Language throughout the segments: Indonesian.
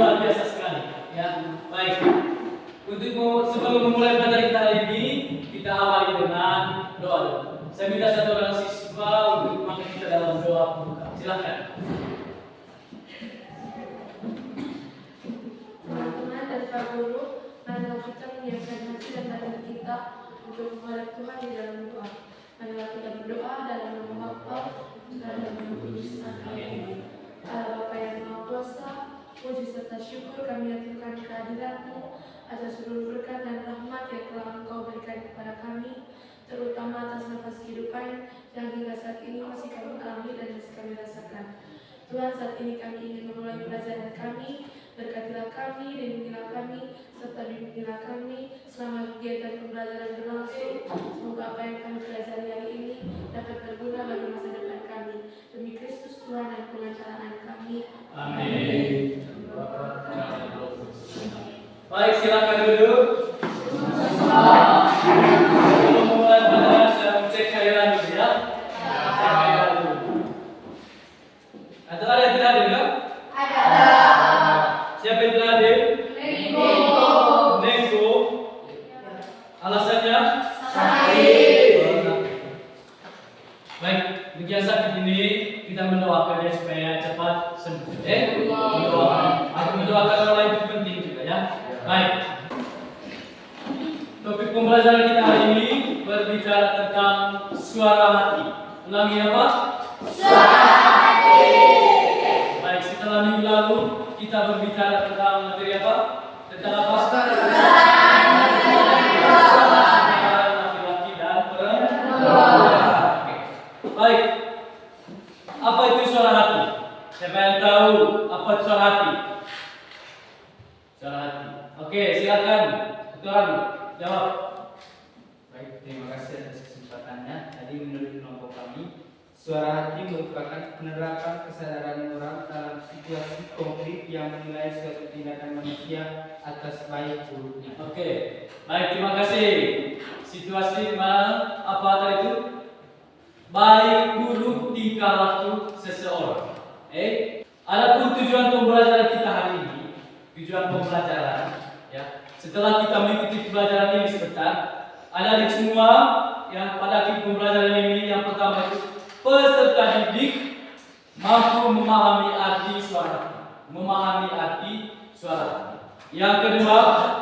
luar biasa sekali. Ya, baik. Sebelum memulai pelajaran kita hari ini, kita awali dengan doa. Saya minta satu orang siswa untuk mengangkat kita dalam doa pembuka. Silakan. Teman-teman dan Pak Guru, marilah kita menyiapkan hati dan batin kita untuk menghadap Tuhan di dalam doa. Marilah kita berdoa dalam nama Bapa dan dalam nama Kudus. Amin. Allah Bapa yang Maha Kuasa, puji serta syukur kami aturkan kehadirat-Mu atas seluruh berkat dan rahmat yang telah Engkau berikan kepada kami, terutama atas nafas kehidupan yang hingga saat ini masih kami alami dan masih kami rasakan. Tuhan, saat ini kami ingin memulai pelajaran kami. Berkatilah kami, lindungilah kami, serta bimbinglah kami selama kegiatan pembelajaran berlangsung. Semoga apa yang kami pelajari hari ini dapat berguna bagi masa depan kami. Demi Kristus Tuhan dan pengacaraan kami. Amin. Baik, silakan duduk. Sebelum memulai pelajaran, saya cek hadiran dulu ya. Cek hadiran dulu. Ada yang tidak hadir enggak? Ada. Siapa yang tidak hadir? Nego. Alasannya? Sakit. Baik, bagi yang sakit ini kita mendoakan dia supaya cepat sembuh. Mendoakan orang itu penting juga ya. Baik. Topik pembelajaran kita hari ini berbicara tentang suara hati. Ulangi apa? Suara hati. Baik, setelah minggu lalu kita berbicara tentang materi apa? Tentang apa? Laki-laki dan perempuan. Baik. Apa itu suara hati? Siapa yang tahu apa itu suara hati? Suara hati. Oke, silakan. Tuan, jawab. Baik, terima kasih atas kesempatannya. Tadi menurut kelompok kami, suara hati merupakan penerapan kesadaran orang dalam situasi konflik yang menilai suatu tindakan manusia atas baik buruknya. Oke, baik, terima kasih. Situasi mana apa tadi itu? Baik buruk tingkah laku seseorang. Adapun tujuan pembelajaran kita hari ini, tujuan pembelajaran, ya. Setelah kita mengikuti pembelajaran ini sebentar, adik-adik semua, ya, pada pembelajaran ini yang pertama itu peserta didik mampu memahami arti suara, memahami arti suara. Yang kedua,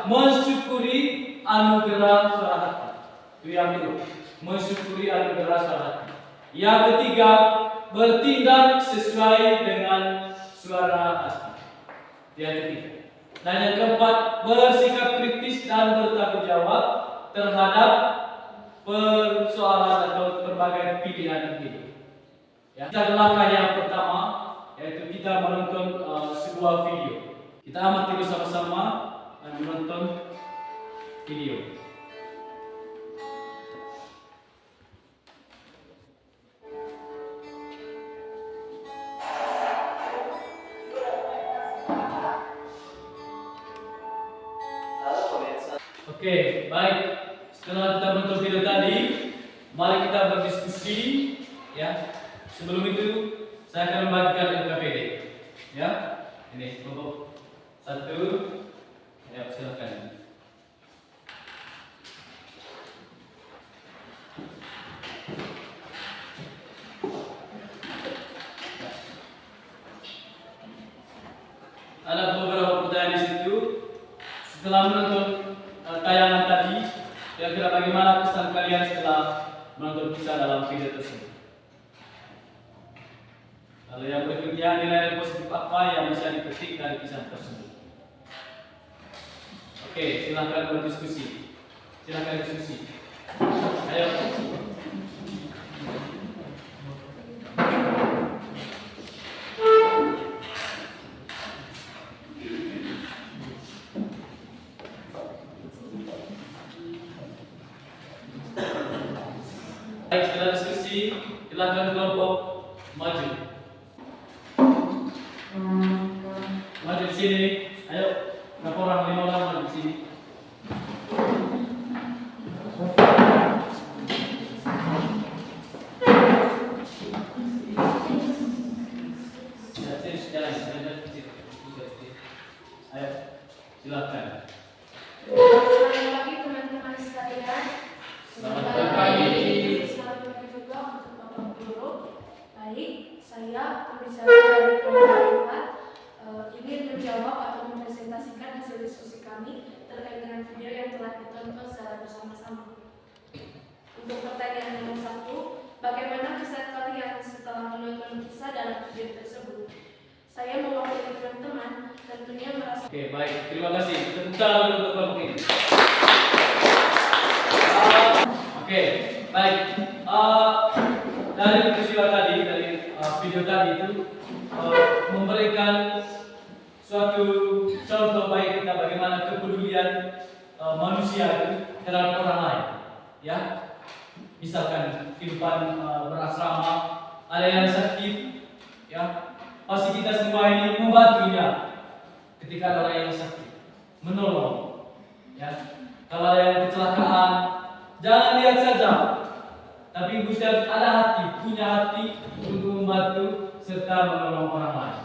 mensyukuri anugerah suara hati. Itu yang kedua, mensyukuri anugerah suara hati. Yang ketiga, bertindak sesuai dengan suara hati. Yang ketiga. Dan yang keempat, bersikap kritis dan bertanggung jawab terhadap persoalan atau berbagai pilihan hidup. Ya. Kita langkah yang pertama, yaitu kita menonton sebuah video. Kita amati bersama-sama dan menonton video. Oke, baik. Setelah kita menonton video tadi, mari kita berdiskusi, ya. Sebelum itu, saya akan membagikan LKPD, ya. Ini kelompok 1, ya, silakan. Ada beberapa pertanyaan di situ. Setelah menonton tayangan tadi, kira-kira bagaimana kesan kalian setelah menonton kisah dalam video tersebut? Lalu yang berikutnya, nilai positif apa yang bisa dipetik dari kisah tersebut? Oke, silakan berdiskusi. Silakan diskusi. Ayo. Baik, setelah diskusi, silakan kelompok maju. Maju di sini. Ayo, berapa orang? 5 orang maju di sini. Silakan. Selamat pagi teman-teman sekalian. Selamat pagi. Selamat pagi juga untuk Bapak Guru. Baik, saya pembicara dari kelompok 4 ingin menjawab atau mempresentasikan hasil diskusi kami terkait dengan video yang telah ditonton secara bersama-sama. Untuk pertanyaan nomor 1, bagaimana kesan kalian setelah menonton kisah dalam video tersebut? Saya mewakili teman-teman tentunya merasa. Oke, baik. Terima kasih. Tepuk tangan untuk kelompok ini. Oke, baik. Dari peristiwa tadi, dari video tadi itu memberikan suatu contoh baik kita bagaimana kepedulian manusia itu terhadap orang lain. Ya, misalkan kehidupan berasrama, ada yang sakit, ya, pasti kita semua ini membantunya ketika ada orang yang sakit, menolong. Ya, kalau ada yang kecelakaan, jangan lihat saja, tapi Gusti ada hati, punya hati untuk membantu serta menolong orang lain.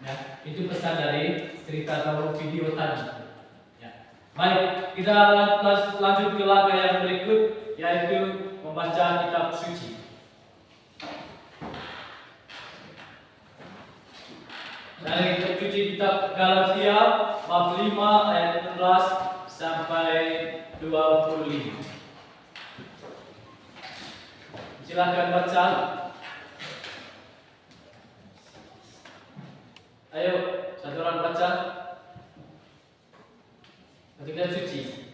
Ya, itu pesan dari cerita atau video tadi. Ya. Baik, kita lanjut ke langkah yang berikut, yaitu membaca kitab suci. Dari kitab suci kitab Galatia bab 5 ayat 16 sampai 25. Silakan baca. Ayo, satu orang baca. Kitab suci.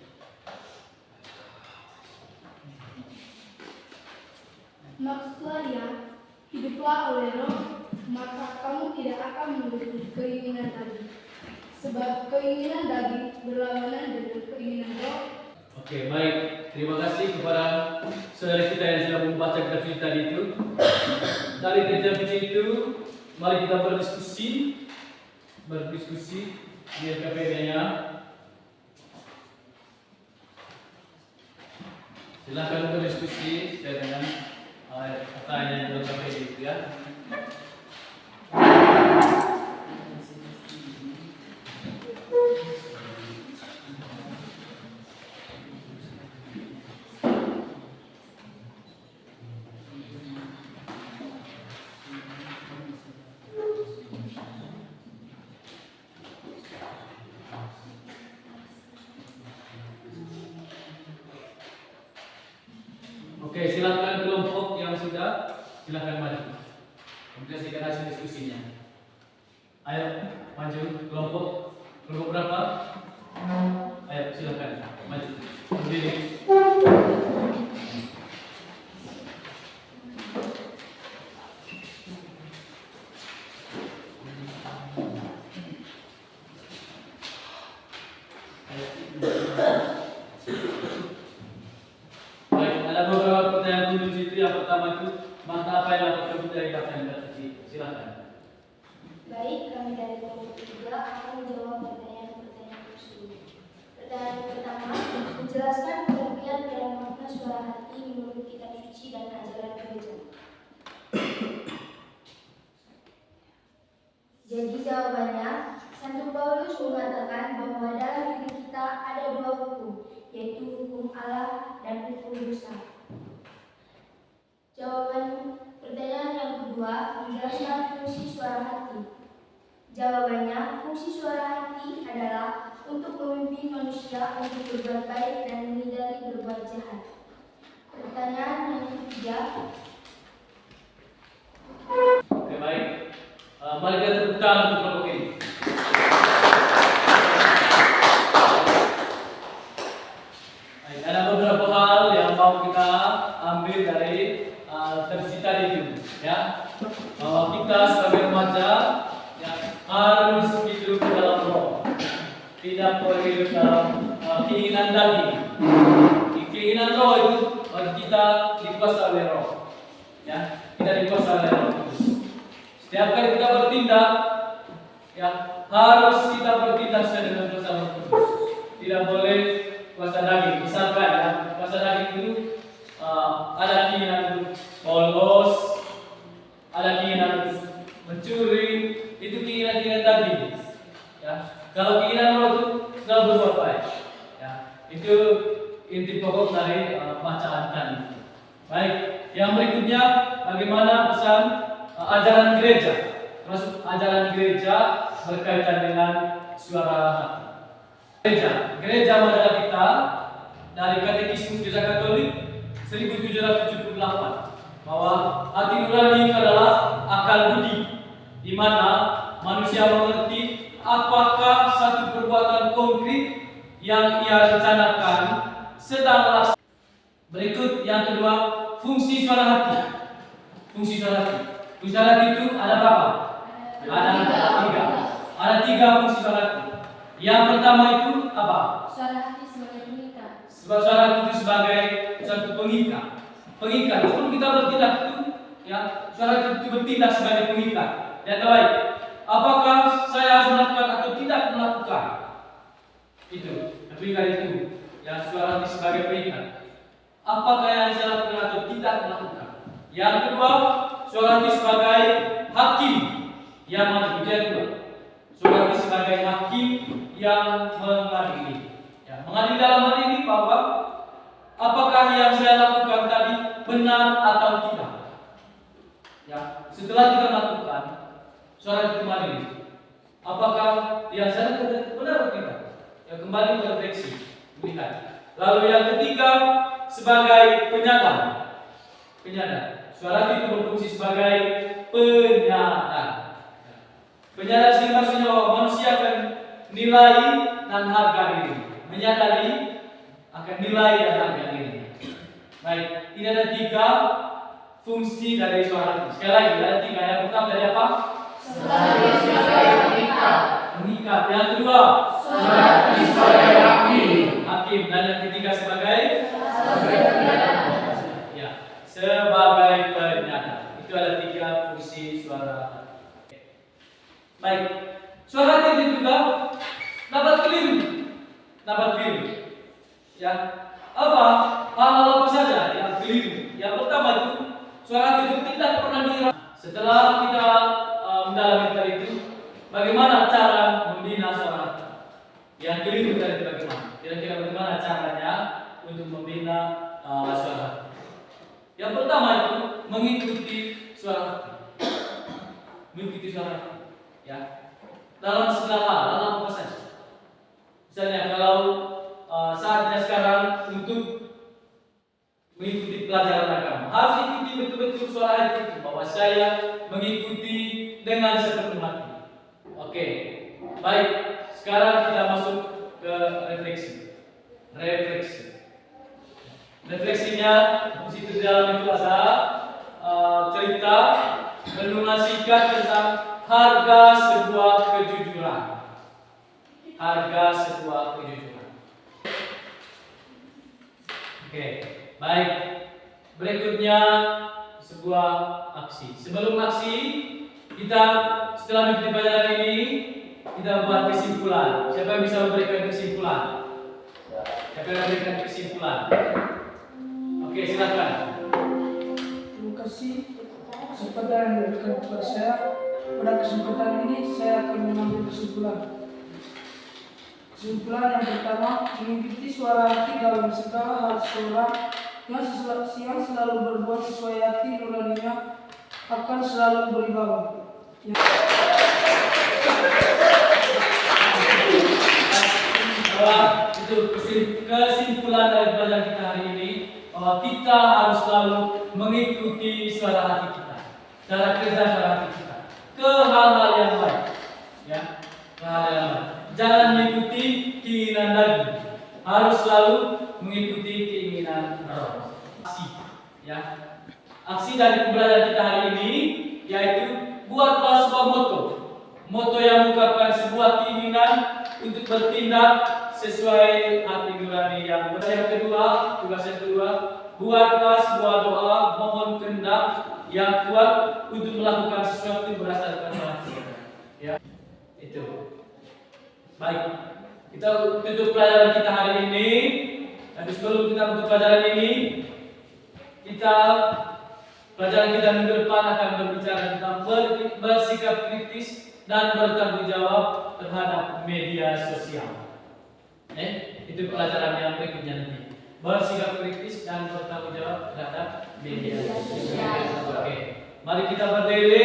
Maksudnya, hiduplah oleh Roh, maka kamu tidak akan menuruti keinginan daging. Sebab keinginan daging berlawanan dengan keinginan Roh. Oke, baik. Terima kasih kepada saudara kita yang sudah membaca kitab suci tadi itu. Dari kitab suci itu, mari kita berdiskusi di KPD-nya. Silakan berdiskusi dengan pertanyaan yang KPD itu ya. Oke, silakan kelompok yang sudah, silakan maju. Mempresentasikan hasil diskusinya. Ayo, maju kelompok berapa? Ayo, silakan maju. Berdiri. Ada beberapa pertanyaan dulu di situ. Yang pertama itu, mata apa yang dapat kamu dari data yang suci? Silakan. Baik, kami dari kelompok 3 akan menjawab pertanyaan-pertanyaan tersebut. Pertanyaan pertama, menjelaskan pengertian dan makna suara hati menurut kitab suci dan ajaran gereja. Jadi jawabannya, Santo Paulus mengatakan bahwa dalam diri kita ada dua hukum, yaitu hukum Allah dan hukum dosa. Jawaban pertanyaan yang kedua, menjelaskan fungsi suara hati. Jawabannya, fungsi suara hati adalah untuk memimpin manusia untuk berbuat baik dan menghindari berbuat jahat. Pertanyaan yang ketiga. Oke, baik. Mari kita tepuk tangan untuk kelompok ini. Baik, ada beberapa hal yang mau kita ambil dari tercita itu, ya. Bahwa kita sebagai remaja ya, harus hidup dalam roh, tidak boleh hidup dalam keinginan daging. Keinginan roh itu bagi kita dikuasai oleh roh, ya. Kita dikuasai oleh roh Kudus. Setiap kali kita bertindak, ya harus kita bertindak sesuai dengan kuasa Roh Kudus. Tidak boleh kuasa daging. Misalkan ya, kuasa daging itu ada keinginan untuk bolos, ada keinginan untuk mencuri, itu keinginan daging. Ya, kalau keinginan roh itu selalu berbuat baik. Ya, itu inti pokok dari bacaan tadi. Baik, yang berikutnya bagaimana pesan ajaran gereja, termasuk ajaran gereja berkaitan dengan suara hati. Gereja modal kita dari Katekismus Gereja Katolik 1778 bahwa hati nurani adalah akal budi, di mana manusia mengerti apakah satu perbuatan konkret yang ia rencanakan sedang laksanakan. Berikut yang kedua, fungsi suara hati. Fungsi suara hati. Fungsi suara hati itu ada berapa? Ada tiga. Ada tiga fungsi suara hati. Yang pertama itu apa? Suara hati sebagai pengikat. Sebab suara hati itu sebagai satu pengikat. Pengikat. Sebelum kita bertindak itu, ya, suara hati itu bertindak sebagai pengikat. Dan baik, apakah saya harus melakukan atau tidak melakukan? Itu, pengikat itu. Yang suara hati sebagai pengikat. Apakah yang saya lakukan atau tidak melakukan? Yang kedua, suara hati sebagai hakim yang mengadili. Yang kedua, suara hati sebagai hakim yang mengadili. Ya, mengadili dalam hal ini bahwa apakah yang saya lakukan tadi benar atau tidak? Ya, setelah kita lakukan, suara hati mengadili. Apakah yang saya lakukan benar atau tidak? Ya, kembali berefleksi, melihat. Lalu yang ketiga, sebagai penyadar. Penyadar. Suara hati itu berfungsi sebagai penyadar. Penyadar sini maksudnya bahwa manusia akan nilai dan harga diri. Menyadari akan nilai dan harga diri. Baik, ini ada tiga fungsi dari suara hati. Sekali lagi, ada tiga. Yang pertama dari apa? Sebagai pengikat. Pengikat. Yang kedua, sebagai hakim. hakim. Dan yang ketiga sebagai Sebagai ya, sebagai penyadar. Itu ada tiga fungsi suara hati. Baik, suara hati itu juga dapat keliru. Ya, apa? Hal-hal apa saja yang keliru? Yang pertama itu suara hati itu tidak pernah dirasa. Setelah kita mendalami tadi itu, bagaimana cara membina suara hati? Yang keliru tadi bagaimana? Kira-kira bagaimana caranya untuk membina suara hati? Yang pertama itu mengikuti suara hati. Mengikuti suara hati. Ya. Dalam segala hal, dalam apa saja. Misalnya kalau saatnya sekarang untuk mengikuti pelajaran agama, harus ikuti betul-betul suara hati itu bahwa saya mengikuti dengan sepenuh hati. Oke, baik. Sekarang kita masuk ke refleksi. Refleksinya di situ di dalam itu ada cerita renungan singkat tentang harga sebuah kejujuran. Harga sebuah kejujuran. Oke, baik. Berikutnya sebuah aksi. Sebelum aksi, kita setelah mengikuti pelajaran ini, kita buat kesimpulan. Siapa yang bisa memberikan kesimpulan? Siapa yang memberikan kesimpulan? Oke, silakan. Terima kasih kesempatan yang diberikan kepada saya. Pada kesempatan ini saya akan mengambil kesimpulan. Kesimpulan yang pertama, mengikuti suara hati dalam segala hal seseorang yang selalu berbuat sesuai hati nuraninya akan selalu berwibawa. Bahwa itu kesimpulan dari pelajaran kita hari ini, bahwa kita harus selalu mengikuti suara hati kita, cara kerja suara hati kita ke hal-hal yang baik, ya, ke hal yang baik. Jangan mengikuti keinginan daging, harus selalu mengikuti keinginan roh. Aksi, ya, aksi dari pembelajaran kita hari ini yaitu buatlah sebuah moto yang mengungkapkan sebuah keinginan untuk bertindak sesuai hati nurani yang benar. Yang kedua, tugas yang kedua, buatlah sebuah doa mohon kehendak yang kuat untuk melakukan sesuatu berdasarkan hati. Ya, itu. Baik, kita tutup pelajaran kita hari ini. Tapi sebelum kita tutup pelajaran ini, pelajaran kita minggu depan akan berbicara tentang bersikap kritis dan bertanggung jawab terhadap media sosial. Itu pelajaran yang berikutnya nanti. Bersikap kritis dan bertanggung jawab terhadap media sosial. Oke, mari kita berdiri.